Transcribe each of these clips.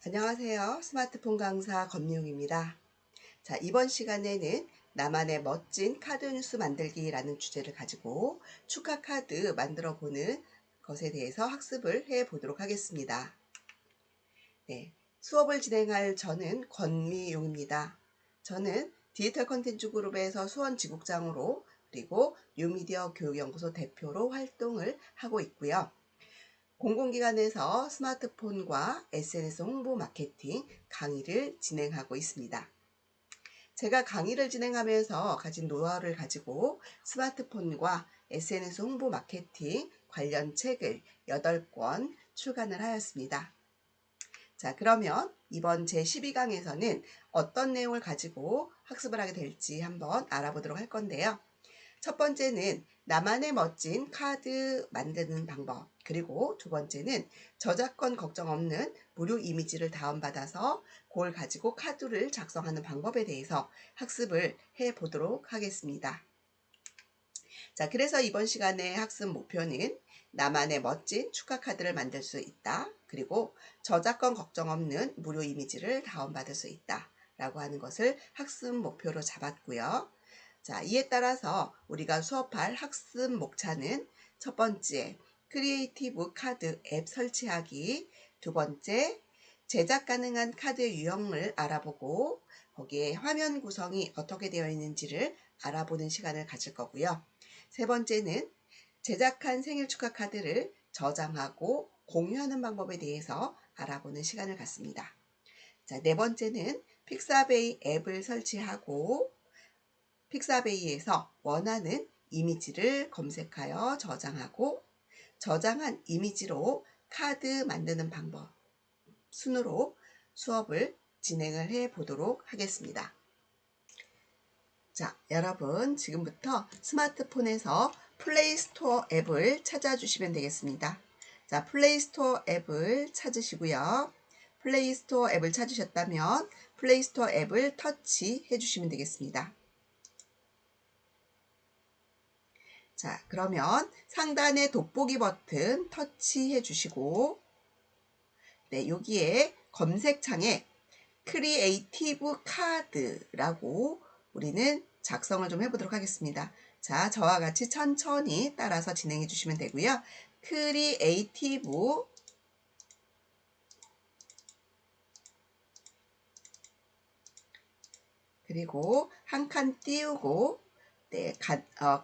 안녕하세요. 스마트폰 강사 검미용입니다. 자, 이번 시간에는 나만의 멋진 카드 뉴스 만들기라는 주제를 가지고 축하 카드 만들어 보는 것에 대해서 학습을 해 보도록 하겠습니다. 네, 수업을 진행할 저는 권미용입니다. 저는 디지털 컨텐츠 그룹에서 수원지국장으로 그리고 뉴미디어 교육연구소 대표로 활동을 하고 있고요. 공공기관에서 스마트폰과 SNS 홍보 마케팅 강의를 진행하고 있습니다. 제가 강의를 진행하면서 가진 노하우를 가지고 스마트폰과 SNS 홍보 마케팅 관련 책을 8권 출간을 하였습니다. 자, 그러면 이번 제12강에서는 어떤 내용을 가지고 학습을 하게 될지 한번 알아보도록 할 건데요. 첫 번째는 나만의 멋진 카드 만드는 방법, 그리고 두 번째는 저작권 걱정 없는 무료 이미지를 다운받아서 그걸 가지고 카드를 작성하는 방법에 대해서 학습을 해 보도록 하겠습니다. 자, 그래서 이번 시간의 학습 목표는 나만의 멋진 축하 카드를 만들 수 있다. 그리고 저작권 걱정 없는 무료 이미지를 다운받을 수 있다. 라고 하는 것을 학습 목표로 잡았고요. 자, 이에 따라서 우리가 수업할 학습 목차는 첫 번째, 크리에이티브 카드 앱 설치하기, 두 번째, 제작 가능한 카드의 유형을 알아보고 거기에 화면 구성이 어떻게 되어 있는지를 알아보는 시간을 가질 거고요. 세 번째는 제작한 생일 축하 카드를 저장하고 공유하는 방법에 대해서 알아보는 시간을 갖습니다. 자, 네 번째는 픽사베이 앱을 설치하고 픽사베이에서 원하는 이미지를 검색하여 저장하고 저장한 이미지로 카드 만드는 방법 순으로 수업을 진행을 해 보도록 하겠습니다. 자, 여러분 지금부터 스마트폰에서 플레이스토어 앱을 찾아주시면 되겠습니다. 자, 플레이스토어 앱을 찾으시고요. 플레이스토어 앱을 찾으셨다면 플레이스토어 앱을 터치해 주시면 되겠습니다. 자, 그러면 상단의 돋보기 버튼 터치해 주시고, 네, 여기에 검색창에 크리에이티브 카드라고 우리는 작성을 좀 해보도록 하겠습니다. 자, 저와 같이 천천히 따라서 진행해 주시면 되고요. 크리에이티브 그리고 한 칸 띄우고 네,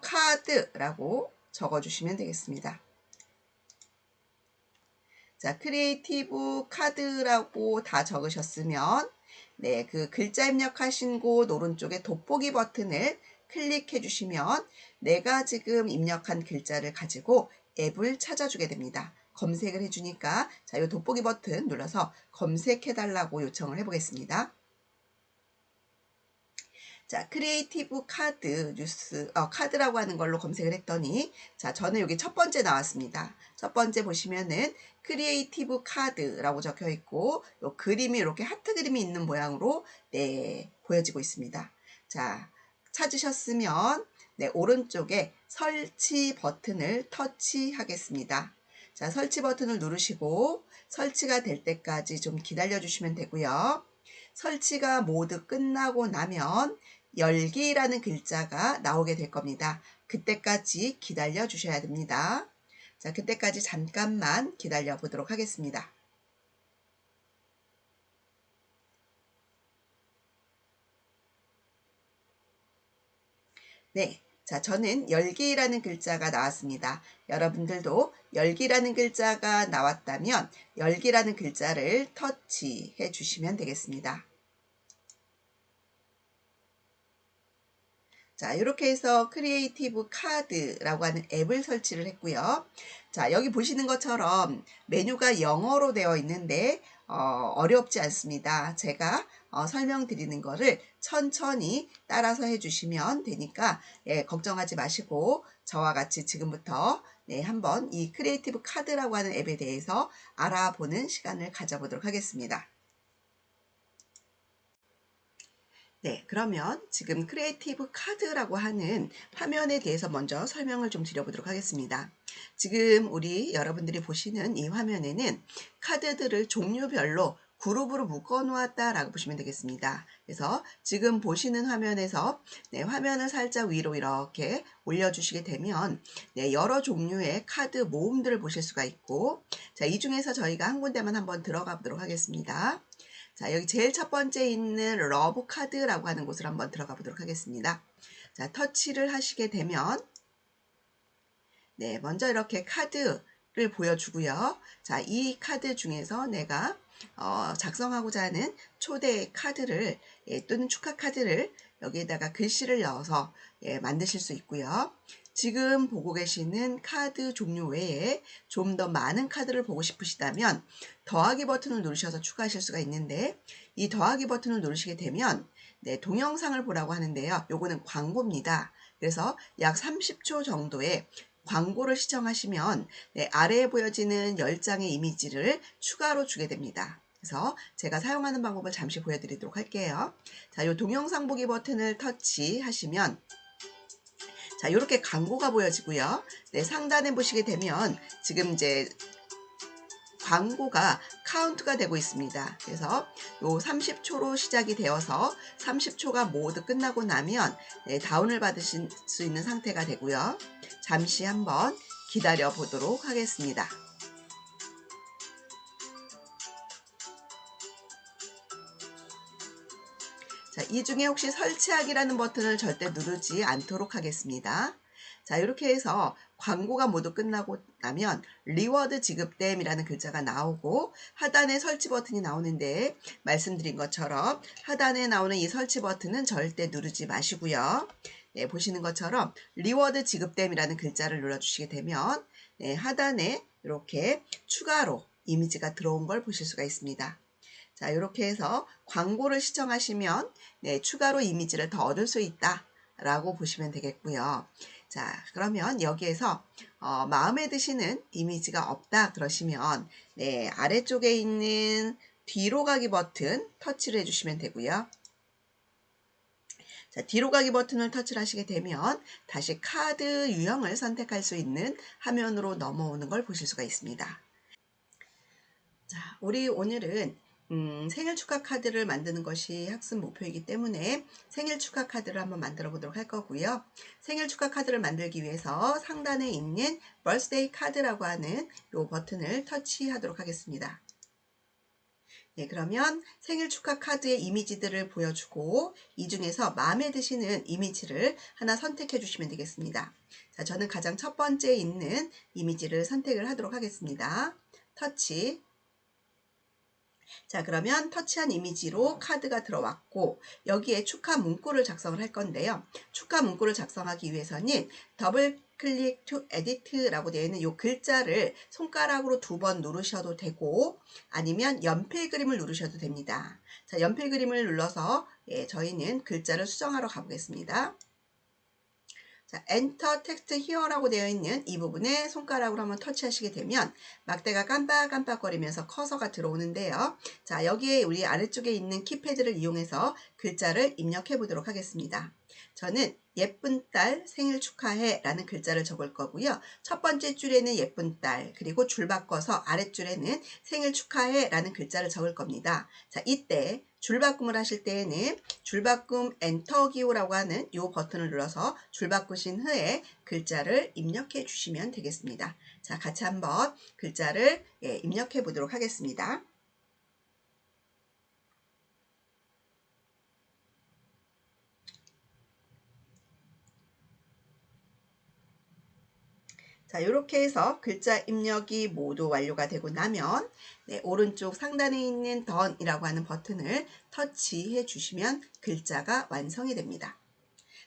카드라고 적어주시면 되겠습니다. 자, 크리에이티브 카드라고 다 적으셨으면 네, 그 글자 입력하신 곳 오른쪽에 돋보기 버튼을 클릭해 주시면 내가 지금 입력한 글자를 가지고 앱을 찾아주게 됩니다. 검색을 해주니까 자, 이 돋보기 버튼 눌러서 검색해 달라고 요청을 해보겠습니다. 자, 크리에이티브 카드 뉴스, 카드라고 하는 걸로 검색을 했더니, 자, 저는 여기 첫 번째 나왔습니다. 첫 번째 보시면은 크리에이티브 카드라고 적혀 있고, 요 그림이 이렇게 하트 그림이 있는 모양으로, 네, 보여지고 있습니다. 자, 찾으셨으면, 네, 오른쪽에 설치 버튼을 터치하겠습니다. 자, 설치 버튼을 누르시고, 설치가 될 때까지 좀 기다려 주시면 되고요. 설치가 모두 끝나고 나면 열기라는 글자가 나오게 될 겁니다. 그때까지 기다려 주셔야 됩니다. 자, 그때까지 잠깐만 기다려 보도록 하겠습니다. 네. 자, 저는 열기라는 글자가 나왔습니다. 여러분들도 열기라는 글자가 나왔다면 열기라는 글자를 터치해 주시면 되겠습니다. 자, 이렇게 해서 크리에이티브 카드라고 하는 앱을 설치를 했고요. 자, 여기 보시는 것처럼 메뉴가 영어로 되어 있는데 어렵지 않습니다. 제가 설명드리는 거를 천천히 따라서 해주시면 되니까 예, 걱정하지 마시고 저와 같이 지금부터 네, 한번 이 크리에이티브 카드라고 하는 앱에 대해서 알아보는 시간을 가져보도록 하겠습니다. 네, 그러면 지금 크리에이티브 카드라고 하는 화면에 대해서 먼저 설명을 좀 드려보도록 하겠습니다. 지금 우리 여러분들이 보시는 이 화면에는 카드들을 종류별로 그룹으로 묶어 놓았다라고 보시면 되겠습니다. 그래서 지금 보시는 화면에서 화면을 살짝 위로 이렇게 올려주시게 되면 여러 종류의 카드 모음들을 보실 수가 있고, 자, 이 중에서 저희가 한 군데만 한번 들어가 보도록 하겠습니다. 자, 여기 제일 첫 번째 있는 러브 카드라고 하는 곳을 한번 들어가 보도록 하겠습니다. 자, 터치를 하시게 되면 먼저 이렇게 카드를 보여주고요. 자, 이 카드 중에서 내가 작성하고자 하는 초대 카드를 또는 축하 카드를 여기에다가 글씨를 넣어서 만드실 수 있고요. 지금 보고 계시는 카드 종류 외에 좀 더 많은 카드를 보고 싶으시다면 더하기 버튼을 누르셔서 추가하실 수가 있는데, 이 더하기 버튼을 누르시게 되면 동영상을 보라고 하는데요. 요거는 광고입니다. 그래서 약 30초 정도의 광고를 시청하시면 아래에 보여지는 10장의 이미지를 추가로 주게 됩니다. 그래서 제가 사용하는 방법을 잠시 보여드리도록 할게요. 자, 요 동영상 보기 버튼을 터치하시면 자, 이렇게 광고가 보여지고요. 상단에 보시게 되면 지금 이제 광고가 카운트가 되고 있습니다. 그래서 요 30초로 시작이 되어서 30초가 모두 끝나고 나면 다운을 받으실 수 있는 상태가 되고요. 잠시 한번 기다려 보도록 하겠습니다. 자, 이 중에 혹시 설치하기라는 버튼을 절대 누르지 않도록 하겠습니다. 자, 이렇게 해서 광고가 모두 끝나고 나면 리워드 지급됨이라는 글자가 나오고 하단에 설치 버튼이 나오는데, 말씀드린 것처럼 하단에 나오는 이 설치 버튼은 절대 누르지 마시고요. 보시는 것처럼 리워드 지급됨이라는 글자를 눌러주시게 되면 하단에 이렇게 추가로 이미지가 들어온 걸 보실 수가 있습니다. 자, 이렇게 해서 광고를 시청하시면 추가로 이미지를 더 얻을 수 있다 라고 보시면 되겠고요. 자, 그러면 여기에서 마음에 드시는 이미지가 없다 그러시면 아래쪽에 있는 뒤로 가기 버튼 터치를 해주시면 되고요. 자, 뒤로 가기 버튼을 터치를 하시게 되면 다시 카드 유형을 선택할 수 있는 화면으로 넘어오는 걸 보실 수가 있습니다. 자, 우리 오늘은 생일 축하 카드를 만드는 것이 학습 목표이기 때문에 생일 축하 카드를 한번 만들어 보도록 할 거고요. 생일 축하 카드를 만들기 위해서 상단에 있는 birthday 카드라고 하는 이 버튼을 터치하도록 하겠습니다. 그러면 생일 축하 카드의 이미지들을 보여주고 이 중에서 마음에 드시는 이미지를 하나 선택해 주시면 되겠습니다. 자, 저는 가장 첫 번째 있는 이미지를 선택을 하도록 하겠습니다. 터치. 자, 그러면 터치한 이미지로 카드가 들어왔고 여기에 축하 문구를 작성을 할 건데요. 축하 문구를 작성하기 위해서는 더블 클릭 to edit 라고 되어 있는 이 글자를 손가락으로 2번 누르셔도 되고 아니면 연필 그림을 누르셔도 됩니다. 자, 연필 그림을 눌러서 저희는 글자를 수정하러 가보겠습니다. 자, Enter Text Here라고 되어 있는 이 부분에 손가락으로 한번 터치하시게 되면 막대가 깜빡깜빡거리면서 커서가 들어오는데요. 자, 여기에 우리 아래쪽에 있는 키패드를 이용해서 글자를 입력해 보도록 하겠습니다. 저는 예쁜 딸 생일 축하해 라는 글자를 적을 거고요. 첫 번째 줄에는 예쁜 딸, 그리고 줄 바꿔서 아랫줄에는 생일 축하해 라는 글자를 적을 겁니다. 자, 이때 줄바꿈을 하실 때에는 줄바꿈 엔터 기호라고 하는 이 버튼을 눌러서 줄 바꾸신 후에 글자를 입력해 주시면 되겠습니다. 자, 같이 한번 글자를 입력해 보도록 하겠습니다. 자, 이렇게 해서 글자 입력이 모두 완료가 되고 나면 오른쪽 상단에 있는 Done이라고 하는 버튼을 터치해 주시면 글자가 완성이 됩니다.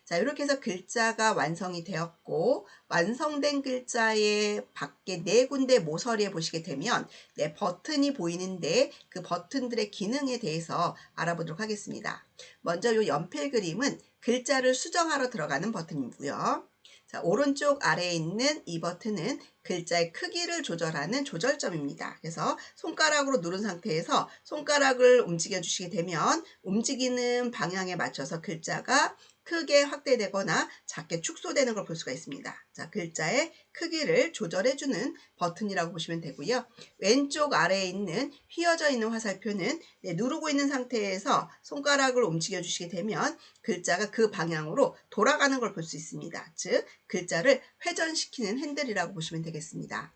자, 이렇게 해서 글자가 완성이 되었고 완성된 글자의 밖에 4군데 모서리에 보시게 되면 버튼이 보이는데 그 버튼들의 기능에 대해서 알아보도록 하겠습니다. 먼저 이 연필 그림은 글자를 수정하러 들어가는 버튼이고요. 자, 오른쪽 아래에 있는 이 버튼은 글자의 크기를 조절하는 조절점입니다. 그래서 손가락으로 누른 상태에서 손가락을 움직여 주시게 되면 움직이는 방향에 맞춰서 글자가 크게 확대되거나 작게 축소되는 걸 볼 수가 있습니다. 자, 글자의 크기를 조절해주는 버튼이라고 보시면 되고요. 왼쪽 아래에 있는 휘어져 있는 화살표는 누르고 있는 상태에서 손가락을 움직여 주시게 되면 글자가 그 방향으로 돌아가는 걸 볼 수 있습니다. 즉, 글자를 회전시키는 핸들이라고 보시면 되겠습니다.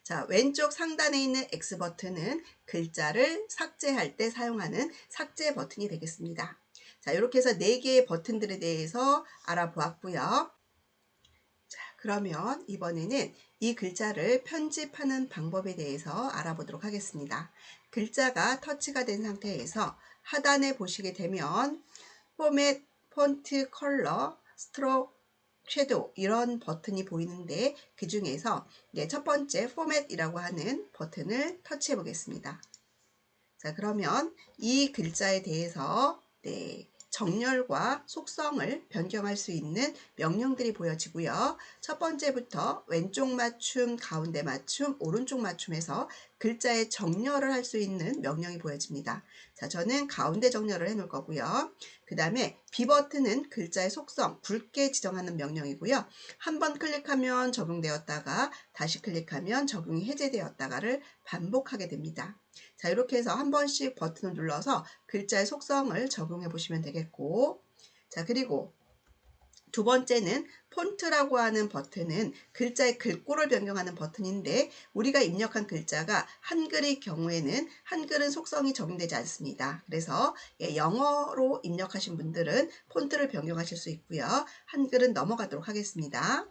자, 왼쪽 상단에 있는 X 버튼은 글자를 삭제할 때 사용하는 삭제 버튼이 되겠습니다. 자, 이렇게 해서 4개의 버튼들에 대해서 알아보았고요. 자, 그러면 이번에는 이 글자를 편집하는 방법에 대해서 알아보도록 하겠습니다. 글자가 터치가 된 상태에서 하단에 보시게 되면 포맷, 폰트, 컬러, 스트로크, 섀도우 이런 버튼이 보이는데 그 중에서 첫 번째 포맷이라고 하는 버튼을 터치해 보겠습니다. 자, 그러면 이 글자에 대해서 정렬과 속성을 변경할 수 있는 명령들이 보여지고요. 첫 번째부터 왼쪽 맞춤, 가운데 맞춤, 오른쪽 맞춤에서 글자의 정렬을 할 수 있는 명령이 보여집니다. 자, 저는 가운데 정렬을 해 놓을 거고요. 그 다음에 B 버튼은 글자의 속성, 굵게 지정하는 명령이고요. 한번 클릭하면 적용되었다가 다시 클릭하면 적용이 해제되었다가를 반복하게 됩니다. 자, 이렇게 해서 한 번씩 버튼을 눌러서 글자의 속성을 적용해 보시면 되겠고, 자, 그리고 두 번째는 폰트라고 하는 버튼은 글자의 글꼴을 변경하는 버튼인데 우리가 입력한 글자가 한글의 경우에는 한글은 속성이 적용되지 않습니다. 그래서 영어로 입력하신 분들은 폰트를 변경하실 수 있고요. 한글은 넘어가도록 하겠습니다.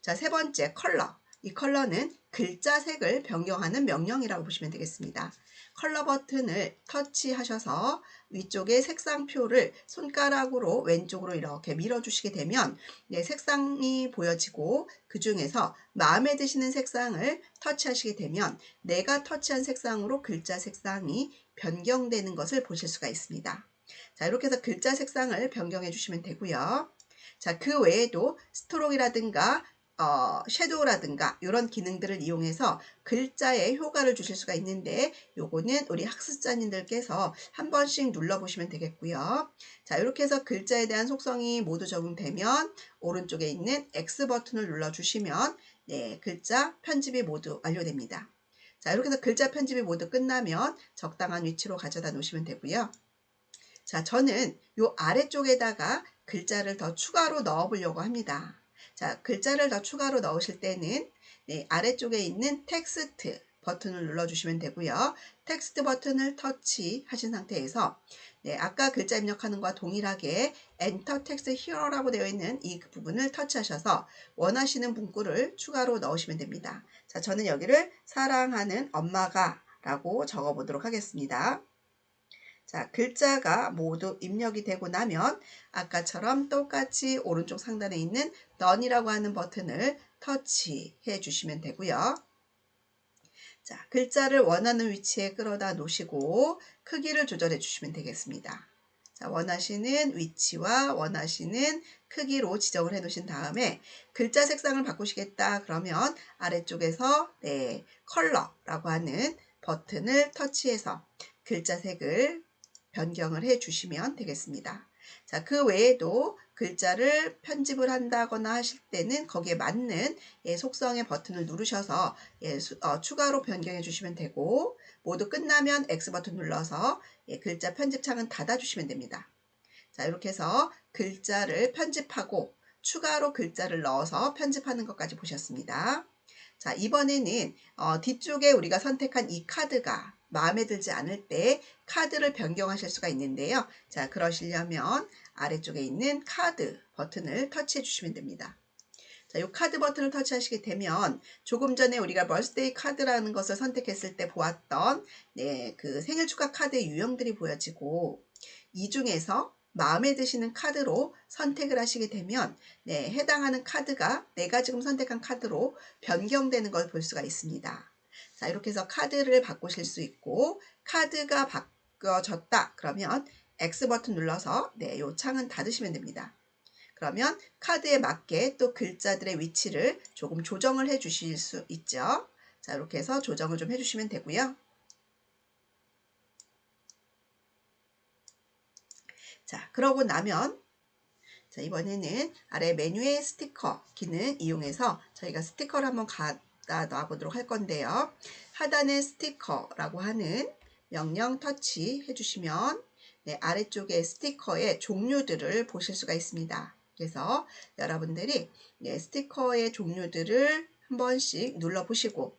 자, 세 번째 컬러. 이 컬러는 글자 색을 변경하는 명령이라고 보시면 되겠습니다. 컬러 버튼을 터치하셔서 위쪽에 색상표를 손가락으로 왼쪽으로 이렇게 밀어주시게 되면 색상이 보여지고 그 중에서 마음에 드시는 색상을 터치하시게 되면 내가 터치한 색상으로 글자 색상이 변경되는 것을 보실 수가 있습니다. 자, 이렇게 해서 글자 색상을 변경해 주시면 되고요. 자, 그 외에도 스트로크라든가 섀도우라든가 이런 기능들을 이용해서 글자에 효과를 주실 수가 있는데 요거는 우리 학습자님들께서 한 번씩 눌러보시면 되겠고요. 자, 이렇게 해서 글자에 대한 속성이 모두 적용되면 오른쪽에 있는 X 버튼을 눌러주시면 글자 편집이 모두 완료됩니다. 자, 이렇게 해서 글자 편집이 모두 끝나면 적당한 위치로 가져다 놓으시면 되고요. 자, 저는 요 아래쪽에다가 글자를 더 추가로 넣어 보려고 합니다. 자, 글자를 더 추가로 넣으실 때는 아래쪽에 있는 텍스트 버튼을 눌러주시면 되고요. 텍스트 버튼을 터치하신 상태에서 아까 글자 입력하는 것과 동일하게 엔터 텍스트 히어라고 되어 있는 이 부분을 터치하셔서 원하시는 문구를 추가로 넣으시면 됩니다. 자, 저는 여기를 사랑하는 엄마가 라고 적어 보도록 하겠습니다. 자, 글자가 모두 입력이 되고 나면 아까처럼 똑같이 오른쪽 상단에 있는 Done이라고 하는 버튼을 터치해 주시면 되고요. 자, 글자를 원하는 위치에 끌어다 놓으시고 크기를 조절해 주시면 되겠습니다. 자, 원하시는 위치와 원하시는 크기로 지정을 해 놓으신 다음에 글자 색상을 바꾸시겠다 그러면 아래쪽에서 컬러라고 하는 버튼을 터치해서 글자 색을 변경을 해 주시면 되겠습니다. 자, 그 외에도 글자를 편집을 한다거나 하실 때는 거기에 맞는 속성의 버튼을 누르셔서 추가로 변경해 주시면 되고 모두 끝나면 X 버튼 눌러서 글자 편집창은 닫아 주시면 됩니다. 자, 이렇게 해서 글자를 편집하고 추가로 글자를 넣어서 편집하는 것까지 보셨습니다. 자, 이번에는 뒤쪽에 우리가 선택한 이 카드가 마음에 들지 않을 때 카드를 변경하실 수가 있는데요. 자, 그러시려면 아래쪽에 있는 카드 버튼을 터치해 주시면 됩니다. 자, 이 카드 버튼을 터치하시게 되면 조금 전에 우리가 벌스데이 카드라는 것을 선택했을 때 보았던 그 생일 축하 카드의 유형들이 보여지고 이 중에서 마음에 드시는 카드로 선택을 하시게 되면 해당하는 카드가 내가 지금 선택한 카드로 변경되는 걸 볼 수가 있습니다. 자, 이렇게 해서 카드를 바꾸실 수 있고 카드가 바꿔졌다 그러면 X 버튼 눌러서 이 창은 닫으시면 됩니다. 그러면 카드에 맞게 또 글자들의 위치를 조금 조정을 해 주실 수 있죠. 자, 이렇게 해서 조정을 좀 해주시면 되고요. 자, 그러고 나면 자, 이번에는 아래 메뉴의 스티커 기능 이용해서 저희가 스티커를 한번 갖다 놔보도록 할 건데요. 하단에 스티커라고 하는 명령 터치 해주시면 네, 아래쪽에 스티커의 종류들을 보실 수가 있습니다. 그래서 여러분들이 네, 스티커의 종류들을 한 번씩 눌러보시고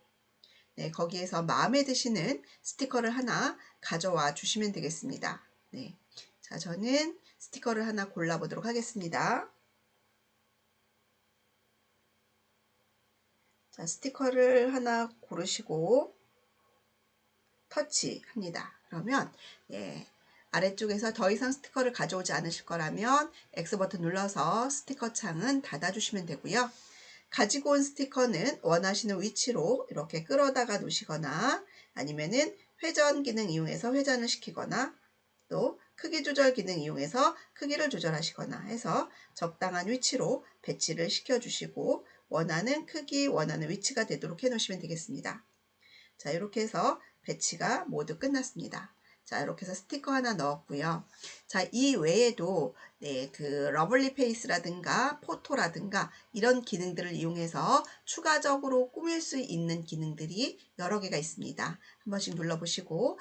네, 거기에서 마음에 드시는 스티커를 하나 가져와 주시면 되겠습니다. 네, 자, 저는 스티커를 하나 골라보도록 하겠습니다. 자, 스티커를 하나 고르시고 터치합니다. 그러면 예, 아래쪽에서 더 이상 스티커를 가져오지 않으실 거라면 X버튼 눌러서 스티커 창은 닫아주시면 되고요. 가지고 온 스티커는 원하시는 위치로 이렇게 끌어다가 놓으시거나 아니면은 회전 기능 이용해서 회전을 시키거나 또 크기 조절 기능 이용해서 크기를 조절하시거나 해서 적당한 위치로 배치를 시켜주시고 원하는 크기, 원하는 위치가 되도록 해놓으시면 되겠습니다. 자, 이렇게 해서 배치가 모두 끝났습니다. 자, 이렇게 해서 스티커 하나 넣었고요. 자, 이 외에도 네, 그 러블리 페이스라든가 포토라든가 이런 기능들을 이용해서 추가적으로 꾸밀 수 있는 기능들이 여러 개가 있습니다. 한 번씩 눌러보시고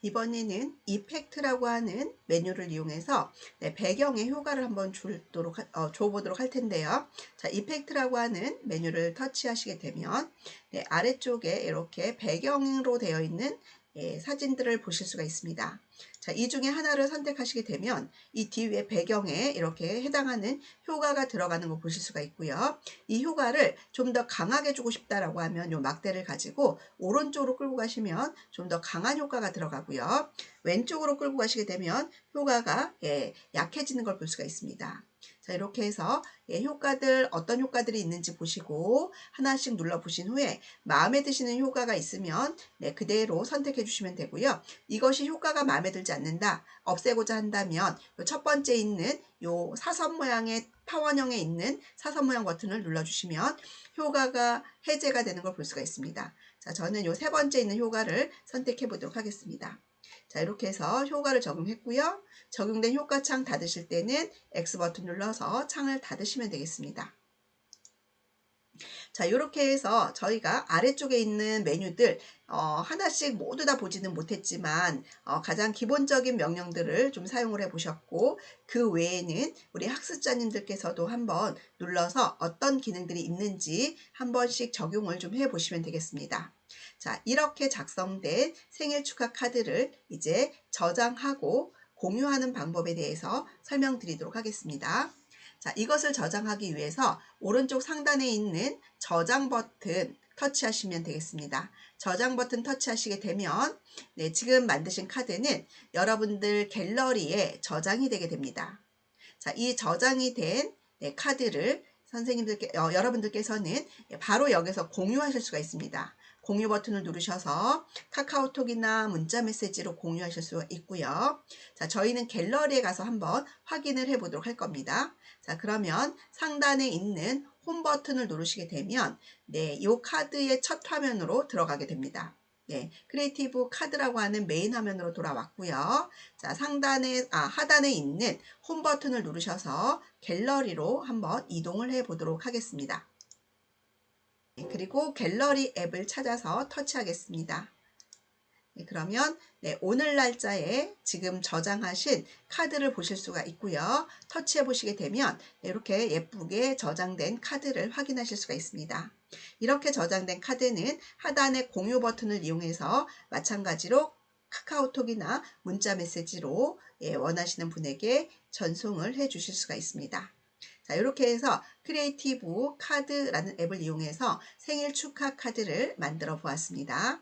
이번에는 이펙트라고 하는 메뉴를 이용해서 네, 배경의 효과를 한번 줘보도록 할 텐데요. 자, 이펙트라고 하는 메뉴를 터치하시게 되면 네, 아래쪽에 이렇게 배경으로 되어 있는 예, 사진들을 보실 수가 있습니다. 자, 이 중에 하나를 선택하시게 되면 이 뒤에 배경에 이렇게 해당하는 효과가 들어가는 거 보실 수가 있고요. 이 효과를 좀 더 강하게 주고 싶다라고 하면 이 막대를 가지고 오른쪽으로 끌고 가시면 좀 더 강한 효과가 들어가고요. 왼쪽으로 끌고 가시게 되면 효과가 예, 약해지는 걸 볼 수가 있습니다. 자, 이렇게 해서 예, 어떤 효과들이 있는지 보시고 하나씩 눌러보신 후에 마음에 드시는 효과가 있으면 네, 그대로 선택해 주시면 되고요. 이것이 효과가 마음에 들지 않는다, 없애고자 한다면 첫 번째 있는 요 사선 모양의 타원형에 있는 사선 모양 버튼을 눌러주시면 효과가 해제가 되는 걸 볼 수가 있습니다. 자, 저는 요 세 번째 있는 효과를 선택해 보도록 하겠습니다. 자, 이렇게 해서 효과를 적용했고요. 적용된 효과창 닫으실 때는 X버튼 눌러서 창을 닫으시면 되겠습니다. 자, 이렇게 해서 저희가 아래쪽에 있는 메뉴들 하나씩 모두 다 보지는 못했지만 가장 기본적인 명령들을 좀 사용을 해 보셨고 그 외에는 우리 학습자님들께서도 한번 눌러서 어떤 기능들이 있는지 한 번씩 적용을 좀 해 보시면 되겠습니다. 자, 이렇게 작성된 생일 축하 카드를 이제 저장하고 공유하는 방법에 대해서 설명드리도록 하겠습니다. 자, 이것을 저장하기 위해서 오른쪽 상단에 있는 저장 버튼 터치하시면 되겠습니다. 저장 버튼 터치하시게 되면 네, 지금 만드신 카드는 여러분들 갤러리에 저장이 되게 됩니다. 자, 이 저장이 된 네, 카드를 여러분들께서는 바로 여기서 공유하실 수가 있습니다. 공유 버튼을 누르셔서 카카오톡이나 문자 메시지로 공유하실 수 있고요. 자, 저희는 갤러리에 가서 한번 확인을 해 보도록 할 겁니다. 자, 그러면 상단에 있는 홈 버튼을 누르시게 되면 네, 이 카드의 첫 화면으로 들어가게 됩니다. 네, 크리에이티브 카드라고 하는 메인 화면으로 돌아왔고요. 자, 하단에 있는 홈 버튼을 누르셔서 갤러리로 한번 이동을 해 보도록 하겠습니다. 그리고 갤러리 앱을 찾아서 터치하겠습니다. 네, 그러면 네, 오늘 날짜에 지금 저장하신 카드를 보실 수가 있고요. 터치해 보시게 되면 이렇게 예쁘게 저장된 카드를 확인하실 수가 있습니다. 이렇게 저장된 카드는 하단의 공유 버튼을 이용해서 마찬가지로 카카오톡이나 문자 메시지로 원하시는 분에게 전송을 해 주실 수가 있습니다. 자, 이렇게 해서 크리에이티브 카드라는 앱을 이용해서 생일 축하 카드를 만들어 보았습니다.